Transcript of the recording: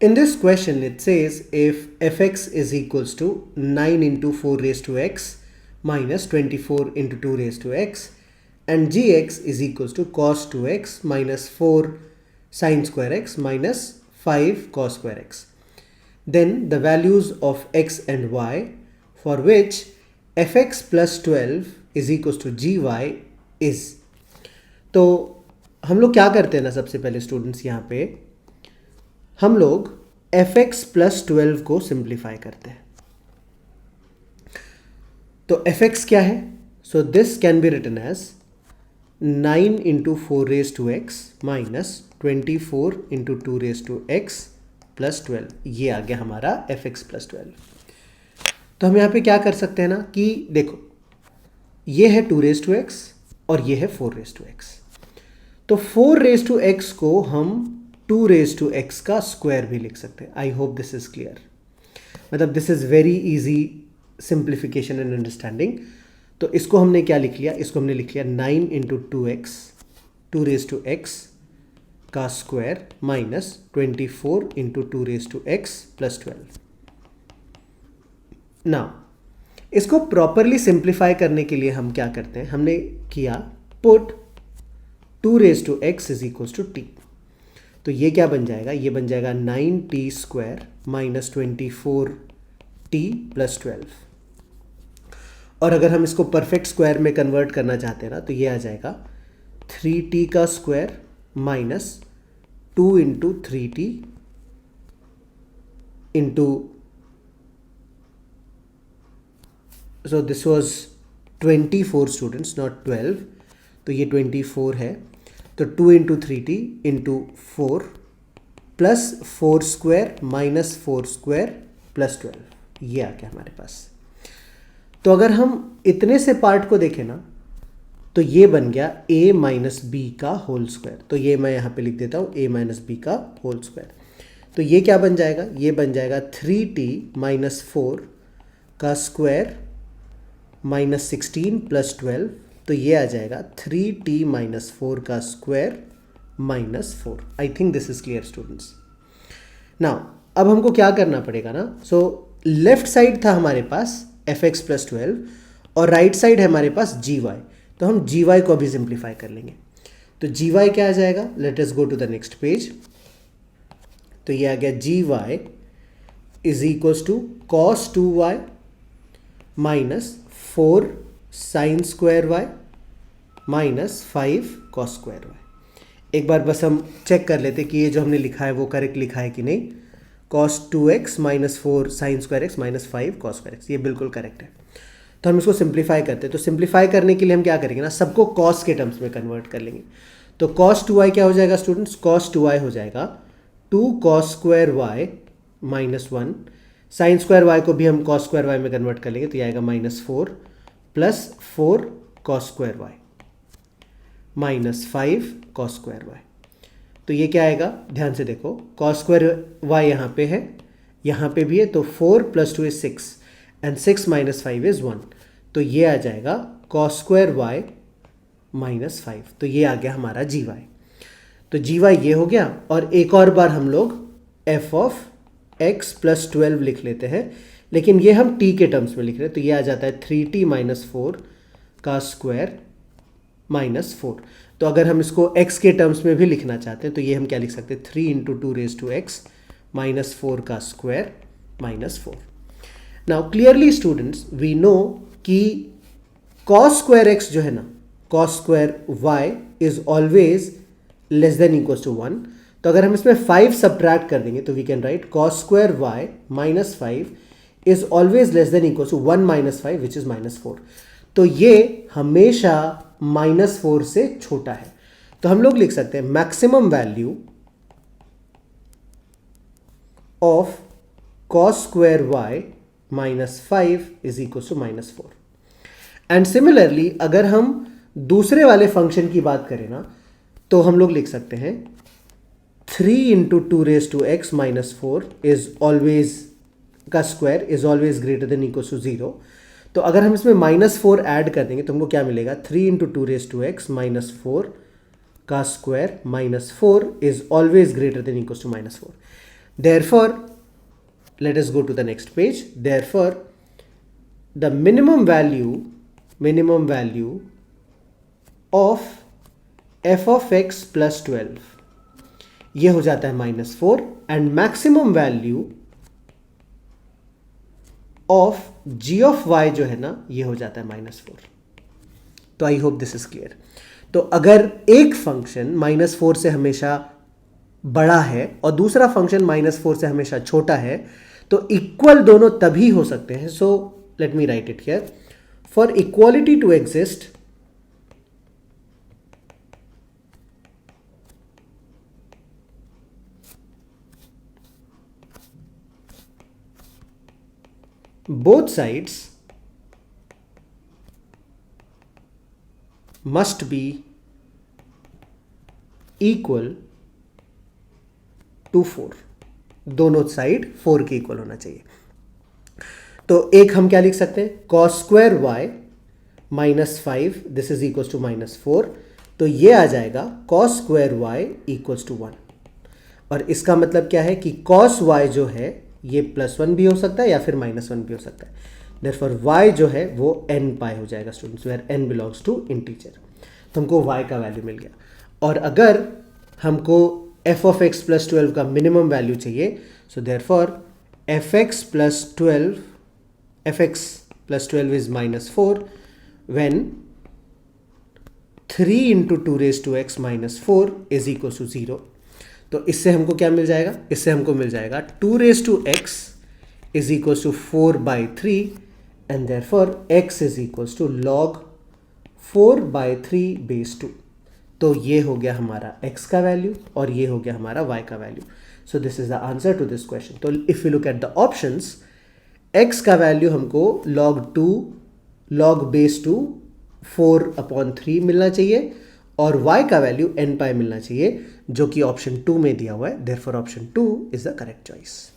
In this question, it says if fx is equals to 9 into 4 raised to x minus 24 into 2 raised to x and gx is equals to cos 2x minus 4 sin square x minus 5 cos square x. Then the values of x and y for which fx plus 12 is equals to gy is. तो हम लोग क्या करते हैं ना, सबसे पहले students यहाँ पे हम लोग fx प्लस 12 को सिंप्लीफाई करते हैं. तो fx क्या है? So this can be written as 9 into 4 raise to x minus 24 into 2 raise to x plus 12. ये आ गया हमारा fx प्लस 12. तो हम यहाँ पे क्या कर सकते हैं ना कि देखो, ये है 2 रेज टू एक्स और ये है 4 रेज टू एक्स. तो 4 रेज टू एक्स को हम 2 रेज टू एक्स का स्क्वायर भी लिख सकते हैं. I hope this is clear. मतलब this is very easy simplification and understanding. तो इसको हमने क्या लिख लिया? इसको हमने लिख लिया 9 into 2x 2 raise to x का square minus 24 into 2 raise to x plus 12. Now इसको प्रॉपरली सिंप्लीफाई करने के लिए हम क्या करते हैं? हमने किया put 2 raise to x is equals to t. तो ये क्या बन जाएगा? ये बन जाएगा 9t square minus 24t plus 12. और अगर हम इसको परफेक्ट स्क्वायर में कन्वर्ट करना चाहते हैं ना, तो ये आ जाएगा 3t का square minus 2 into 3t into, so this was 24 students not 12. तो ये 24 है. तो 2 into 3t into 4 plus 4 square minus 4 square plus 12. ये आ गया हमारे पास. तो अगर हम इतने से पार्ट को देखें ना, तो ये बन गया a माइनस बी का होल स्क्वायर. तो ये मैं यहाँ पे लिख देता हूँ a माइनस बी का होल स्क्वायर. तो ये क्या बन जाएगा? ये बन जाएगा 3t माइनस 4 का स्क्वायर माइनस 16 प्लस 12. तो ये आ जाएगा 3t माइनस 4 का square minus 4. I think this is clear students. Now अब हमको क्या करना पड़ेगा ना? सो लेफ्ट साइड था हमारे पास fx प्लस 12 और राइट साइड है हमारे पास gy. तो हम gy को अभी सिंप्लीफाई कर लेंगे. तो gy क्या आ जाएगा? Let us go to the next page. तो ये आ गया gy is equals to cos 2y minus 4 sine square y minus 5 cos square y. एक बार बस हम चेक कर लेते कि ये जो हमने लिखा है वो करेक्ट लिखा है कि नहीं. cos 2x minus 4 sine square x minus 5 cos square x, ये बिल्कुल करेक्ट है. तो हम इसको सिंप्लीफाई करते हैं. तो सिंप्लीफाई करने के लिए हम क्या करेंगे ना, सबको cos के टर्म्स में कन्वर्ट कर लेंगे. तो cos 2y क्या हो जाएगा स्टूडेंट्स? cos 2y हो जाएगा 2 cos square y minus 1. Sign square y को भी हम cos स्क्वायर y में कन्वर्ट कर लेंगे. तो ये आएगा minus 4 plus 4 cos square y minus 5 cos square y. तो ये क्या आएगा? ध्यान से देखो, cos स्क्वायर y यहाँ पे है, यहाँ पे भी है. तो 4 plus 2 is 6 and 6 minus 5 is 1. तो ये आ जाएगा cos स्क्वायर y माइनस 5. तो ये आ गया हमारा gy. तो gy ये हो गया. और एक और बार हम लोग f ऑफ x प्लस 12 लिख लेते हैं, लेकिन ये हम t के टर्म्स में लिख रहे हैं. तो ये आ जाता है 3t माइनस 4 का स्क्वायर माइनस 4. तो अगर हम इसको x के टर्म्स में भी लिखना चाहते हैं तो ये हम क्या लिख सकते हैं? 3 into 2 raise to x minus 4 का square minus 4. Now clearly students we know कि cos स्क्वायर x जो है ना, cos square y is always less than equals to 1. तो अगर हम इसमें 5 सब्ट्रैक्ट कर देंगे तो we can write cos square y minus 5 is always less than equals to 1 minus 5 which is minus 4. तो ये हमेशा माइनस 4 से छोटा है. तो हम लोग लिख सकते हैं maximum value of cos square y minus 5 is equal to minus 4. And similarly अगर हम दूसरे वाले फंक्शन की बात करें ना, तो हम लोग लिख सकते हैं 3 into 2 raise to x minus 4 is always का square is always greater than equal to 0. तो अगर हम इसमें माइनस 4 ऐड कर देंगे तो हमको क्या मिलेगा? 3 into 2 raise to x minus 4 का square minus 4 is always greater than equal to minus 4. Therefore, let us go to the next page. Therefore, the minimum value of f of x plus 12 ये हो जाता है -4 and maximum value of g of y जो है ना ये हो जाता है -4. तो आई होप दिस इज क्लियर. तो अगर एक फंक्शन -4 से हमेशा बड़ा है और दूसरा फंक्शन -4 से हमेशा छोटा है तो इक्वल दोनों तभी हो सकते हैं. So let me write it here. For equality to exist, both sides must be equal to 4. दोनों साइड 4 के इक्वल होना चाहिए. तो एक हम क्या लिख सकते हैं, cos square y -5 this is equals to -4. तो ये आ जाएगा cos square y equals to 1. और इसका मतलब क्या है कि cos y जो है ये +1 भी हो सकता है या फिर -1 भी हो सकता है. देयरफॉर y जो है वो n पाई हो जाएगा students, where n belongs to integer. तो हमको y का वैल्यू मिल गया. और अगर हमको f of x plus 12 का मिनिमम वैल्यू चाहिए, so therefore fx plus 12 is -4 when 3 into 2 raised to x minus 4 is equals to 0. तो इससे हमको क्या मिल जाएगा, इससे हमको मिल जाएगा 2 raised to x is equals to 4/3 and therefore x is equals to log 4/3 base 2. तो ये हो गया हमारा x का वैल्यू और ये हो गया हमारा y का value. So this is the answer to this question. तो if you look at the options, x का वैल्यू हमको log base 2 4/3 मिलना चाहिए और y का वैल्यू n पाई मिलना चाहिए, जो कि ऑप्शन 2 में दिया हुआ है. Therefore option 2 is the correct choice.